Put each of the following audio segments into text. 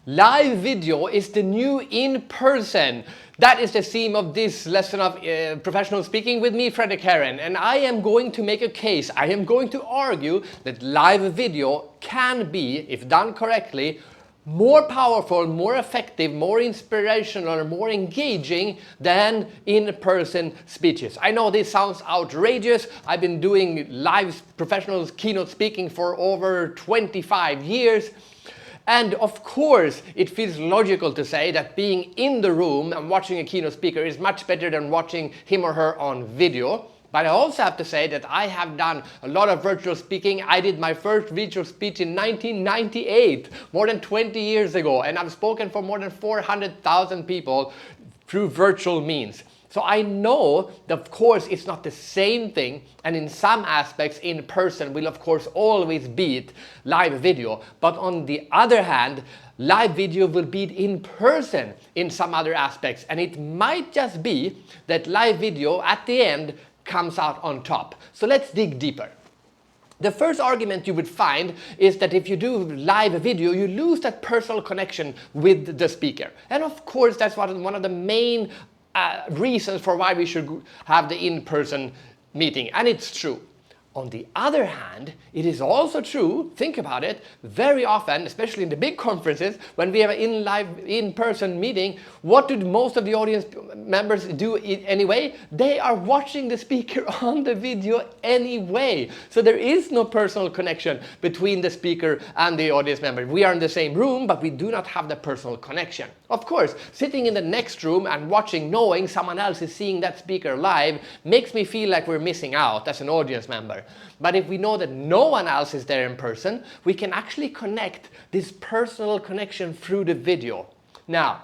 Live video is the new in-person. That is the theme of this lesson of professional speaking with me, Fredrik Herren. And I am going to make a case. I am going to argue that live video can be, if done correctly, more powerful, more effective, more inspirational, more engaging than in-person speeches. I know this sounds outrageous. I've been doing live professional keynote speaking for over 25 years. And of course, it feels logical to say that being in the room and watching a keynote speaker is much better than watching him or her on video. But I also have to say that I have done a lot of virtual speaking. I did my first virtual speech in 1998, more than 20 years ago. And I've spoken for more than 400,000 people through virtual means. So I know that of course it's not the same thing, and in some aspects in person will of course always beat live video. But on the other hand, live video will beat in person in some other aspects, and it might just be that live video at the end comes out on top. So let's dig deeper. The first argument you would find is that if you do live video, you lose that personal connection with the speaker. And of course that's one of the main reasons for why we should have the in-person meeting, and it's true. On the other hand, it is also true, think about it, very often, especially in the big conferences, when we have an in-person meeting, what do most of the audience members do anyway? They are watching the speaker on the video anyway. So there is no personal connection between the speaker and the audience member. We are in the same room, but we do not have the personal connection. Of course, sitting in the next room and watching, knowing someone else is seeing that speaker live, makes me feel like we're missing out as an audience member. But if we know that no one else is there in person, we can actually connect this personal connection through the video. Now,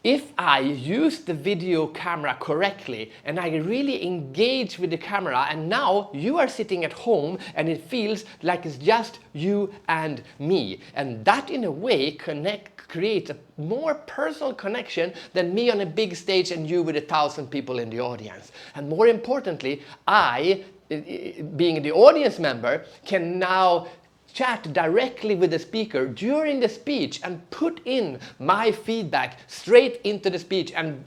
if I use the video camera correctly and I really engage with the camera, and now you are sitting at home and it feels like it's just you and me, and that in a way creates a more personal connection than me on a big stage and you with 1,000 people in the audience. And more importantly, I, being the audience member, can now chat directly with the speaker during the speech and put in my feedback straight into the speech and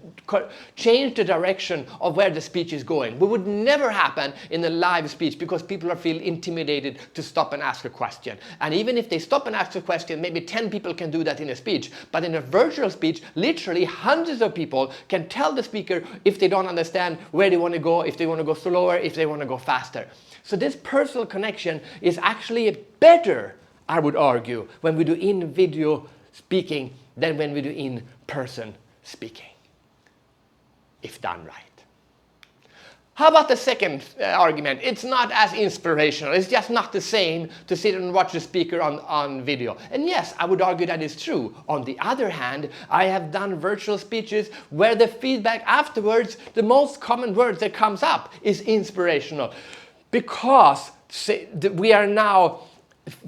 change the direction of where the speech is going. It would never happen in a live speech because people feel intimidated to stop and ask a question. And even if they stop and ask a question, maybe 10 people can do that in a speech. But in a virtual speech, literally hundreds of people can tell the speaker if they don't understand where they want to go, if they want to go slower, if they want to go faster. So this personal connection is actually better, I would argue, when we do in-video speaking than when we do in-person speaking, if done right. How about the second argument? It's not as inspirational. It's just not the same to sit and watch the speaker on video. And yes, I would argue that is true. On the other hand, I have done virtual speeches where the feedback afterwards, the most common word that comes up is inspirational. Because we are now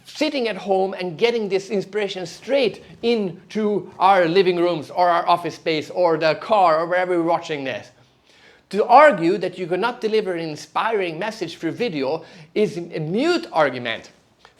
sitting at home and getting this inspiration straight into our living rooms or our office space or the car or wherever we're watching this. To argue that you cannot deliver an inspiring message through video is a mute argument.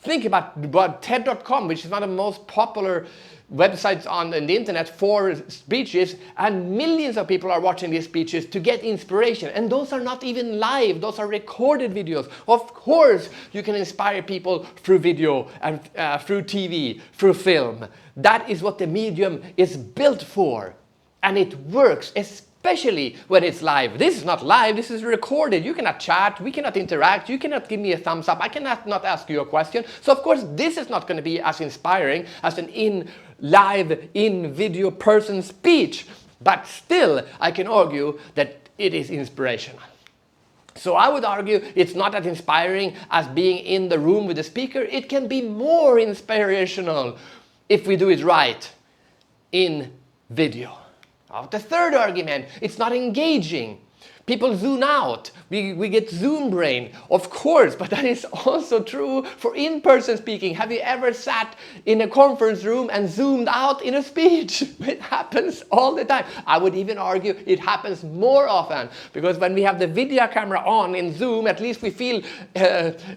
Think about TED.com, which is one of the most popular websites on the internet for speeches, and millions of people are watching these speeches to get inspiration. And those are not even live, those are recorded videos. Of course, you can inspire people through video and through TV, through film. That is what the medium is built for. And it works, especially when it's live. This is not live, this is recorded. You cannot chat, we cannot interact, you cannot give me a thumbs up, I cannot not ask you a question. So of course this is not going to be as inspiring as an live in-video person speech. But still, I can argue that it is inspirational. So I would argue it's not as inspiring as being in the room with the speaker. It can be more inspirational if we do it right in video. The third argument, it's not engaging. People zoom out. We get Zoom brain, of course, but that is also true for in-person speaking. Have you ever sat in a conference room and zoomed out in a speech? It happens all the time. I would even argue it happens more often, because when we have the video camera on in Zoom, at least we feel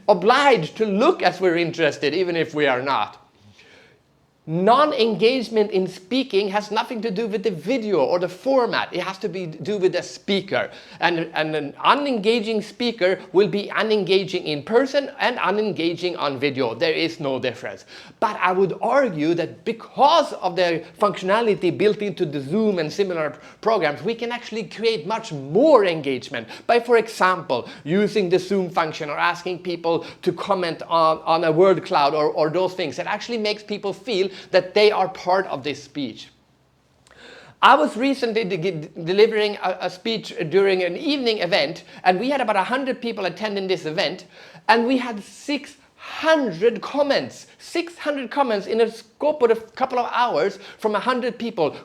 obliged to look as we're interested, even if we are not. Non-engagement in speaking has nothing to do with the video or the format. It has to do with the speaker. And an unengaging speaker will be unengaging in person and unengaging on video. There is no difference. But I would argue that because of the functionality built into the Zoom and similar programs, we can actually create much more engagement by, for example, using the Zoom function or asking people to comment on a word cloud or those things. That actually makes people feel that they are part of this speech. I was recently delivering a speech during an evening event, and we had about 100 people attending this event, and we had 600 comments. 600 comments in a scope of a couple of hours from 100 people.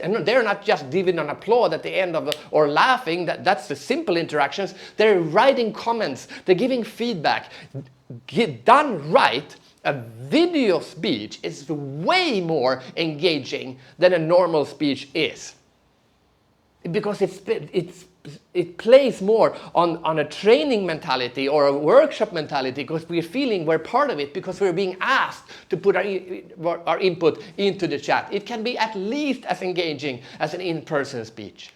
And they're not just giving an applause at the end of or laughing. That's the simple interactions. They're writing comments. They're giving feedback. Done right, a video speech is way more engaging than a normal speech is, because it plays more on a training mentality or a workshop mentality, because we're feeling we're part of it, because we're being asked to put our input into the chat. It can be at least as engaging as an in-person speech.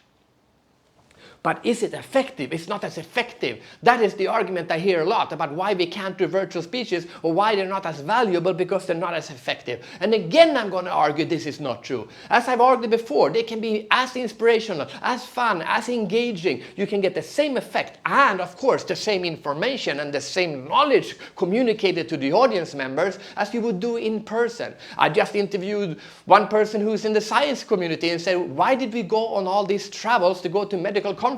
But is it effective? It's not as effective. That is the argument I hear a lot about why we can't do virtual speeches, or why they're not as valuable, because they're not as effective. And again, I'm going to argue this is not true. As I've argued before, they can be as inspirational, as fun, as engaging. You can get the same effect and, of course, the same information and the same knowledge communicated to the audience members as you would do in person. I just interviewed one person who's in the science community and said, why did we go on all these travels to go to medical conferences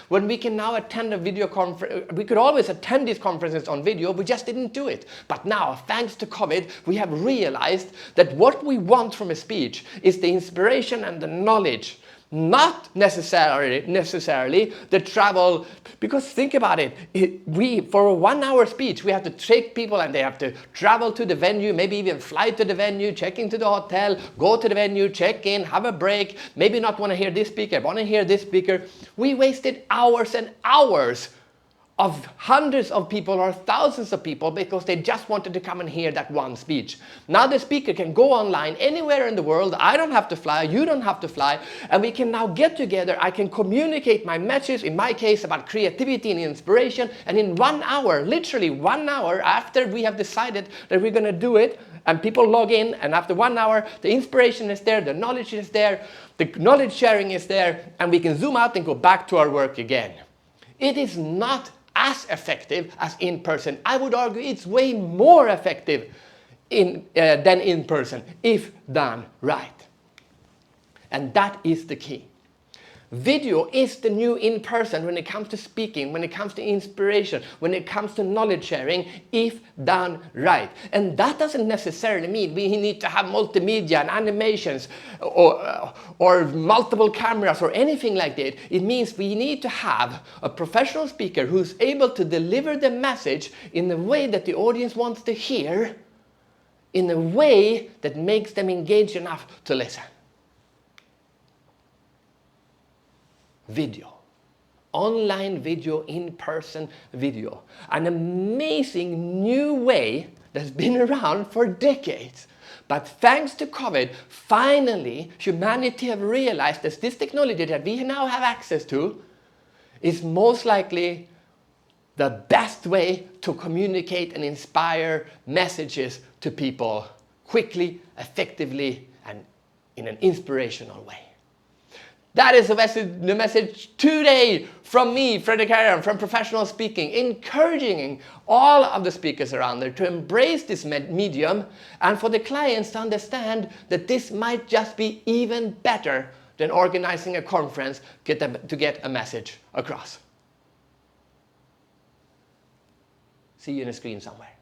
when we can now attend a video conference? We could always attend these conferences on video, we just didn't do it. But now, thanks to COVID, we have realized that what we want from a speech is the inspiration and the knowledge, not necessarily the travel. Because think about it, for a 1 hour speech, we have to take people and they have to travel to the venue, maybe even fly to the venue, check into the hotel, go to the venue, check in, have a break, maybe not want to hear this speaker, want to hear this speaker. We wasted hours and hours of hundreds of people or thousands of people because they just wanted to come and hear that one speech. Now the speaker can go online anywhere in the world. I don't have to fly, you don't have to fly, and we can now get together. I can communicate my message, in my case about creativity and inspiration, and in 1 hour, literally 1 hour after we have decided that we're going to do it, and people log in, and after 1 hour the inspiration is there, the knowledge is there, the knowledge sharing is there, and we can zoom out and go back to our work again. It is not as effective as in person. I would argue it's way more effective than in person if done right. And that is the key. Video is the new in-person when it comes to speaking, when it comes to inspiration, when it comes to knowledge sharing, if done right. And that doesn't necessarily mean we need to have multimedia and animations or multiple cameras or anything like that. It means we need to have a professional speaker who's able to deliver the message in the way that the audience wants to hear, in a way that makes them engaged enough to listen. Video, online video, in-person video, an amazing new way that's been around for decades. But thanks to COVID, finally humanity have realized that this technology that we now have access to is most likely the best way to communicate and inspire messages to people quickly, effectively, and in an inspirational way. That is the message today from me, Fredrik Herrem, from Professional Speaking, encouraging all of the speakers around there to embrace this medium, and for the clients to understand that this might just be even better than organizing a conference to get a message across. See you on the screen somewhere.